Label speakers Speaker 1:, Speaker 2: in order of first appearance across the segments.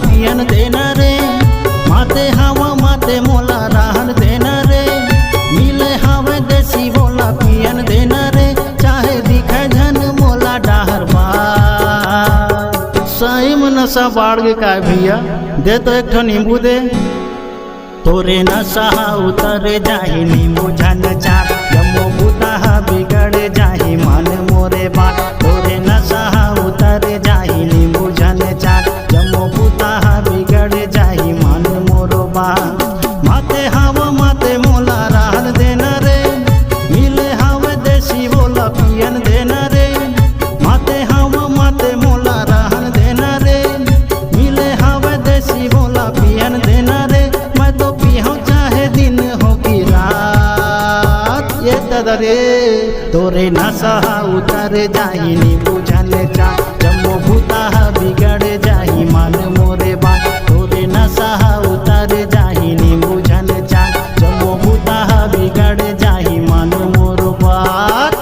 Speaker 1: पियन देना रे, माते हवा माते मोला रहन देना रे, मिले हवे देसी बोला पियन देना रे, चाहे दिखे झन मोला डाहर बार। सही में नशा बाढ़ के का भैया दे तो एक ठो नींबू दे। तोरे नशा उतर जाही नींबू झन चार, जम्मो बुता बिगड़ जाही मन मोरे बात। तोरे नशा उतर जाही नींबू झन चार, जम्मो बुता बिगड़ जाही मन मोरो बात। माते हवा माते मोला रहन देना रे, मिले हवे देसी बोला पियन देना रे, माते हवा माते मोला रहन देना रे, मिले हवे देसी बोला पियन देना रे। मैं तो पिहूं चाहे दिन हो की रात, ये दादा रे तोरे नशा उतर जाही नींबू झन चार, जम्मो भूता बिगड़ जाही मन मोरे बात। तोरे नशा उतर जाही नींबू झन चार, जम्मो भूता बिगड़ जाही मन मोर बात।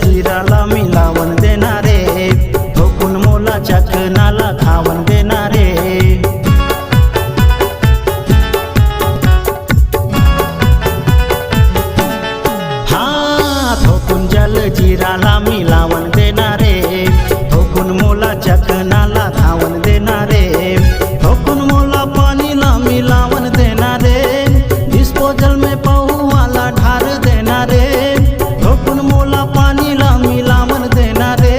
Speaker 1: जीराला मिलावन देना रे, ठोकुन मोला चखनाला खावन देना रे। हाँ ठोकुन जल जीराला मिलावन देना रे, ठोकुन मोला चखनाला खावन देना रे, ठोकुन मोला पानी ला मिलावन देना रे, डिस्पोजल में पहु वाला ढार देना रे, ठोकुन मोला पानी ला मिलावन देना रे,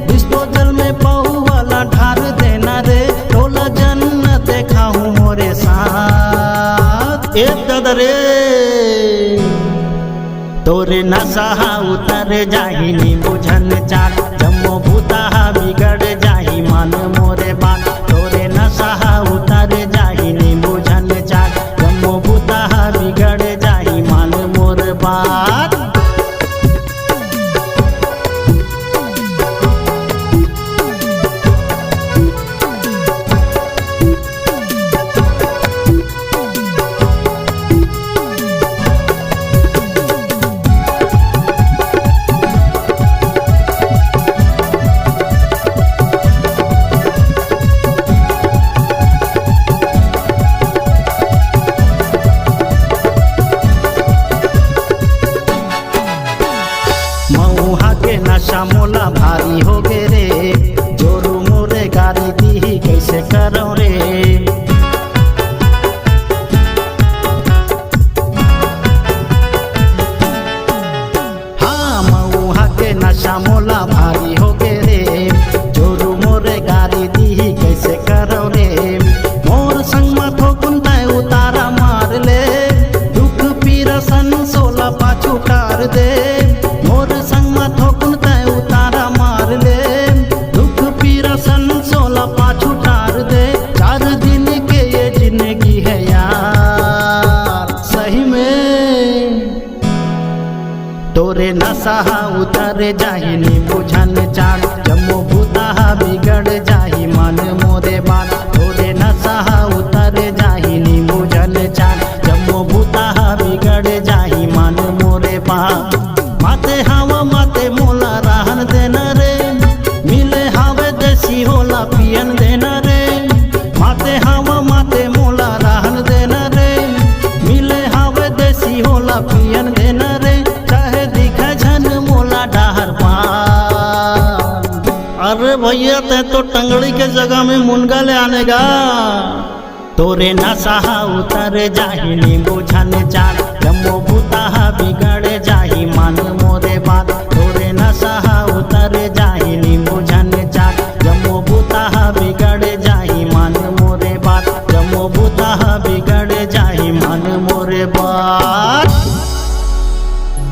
Speaker 1: डिस्पोजल में पहु वाला ढार देना रे। टोला जन्नत देखाऊं मोरे साथ, ए दादा रे तोरे नशा उतर जाही नींबू झन चार, जम्मो भूता बिगड़ जाही मन मोरे बात। तोरे नशा उतर जाही नींबू झन चार, जम्मो भूता बिगड़ जाही मन मोर बात। मऊहा के नशा मोला भारी हो गे रे, जोरू मोरे गाड़ी दी कैसे करो रे। हाँ मऊहा के नशा मोला भारी हो गे रे, जोरू मोरे गाड़ी दी कैसे करो रे। मोर संग में ठोकुन तय उतारा मार ले, दुख पीरा सन सोला पाछू टार दे। मोर संग में ठोकुन तय उतारा मार ले, दुख पीरा सन सोला पाछू टार दे। 4 दिन के ये जिंदगी है यार, सही में तोरे नशा उतर जाही नींबू झन चार, जम्मो भूता बिगड़ जाही मन मोरे बात। तोरे नशा उतर जाही नींबू झन चार, जम्मो भूता बिगड़ जाही मन मोरे बात। माते हवा माते मोला रहन देना रे, मिले हवे देसी होला पियन देना रे, माते हवा माते मोला रहन देना रे, मिले हवे देसी होला पियन देना रे, चाहे दिखे झन मोला डाहर पार। अरे भैया ते तो टंगड़ी के जगह में मुनगा ले आने गा। तोरे नशा उतर जाही नींबू झन चार, जम्मो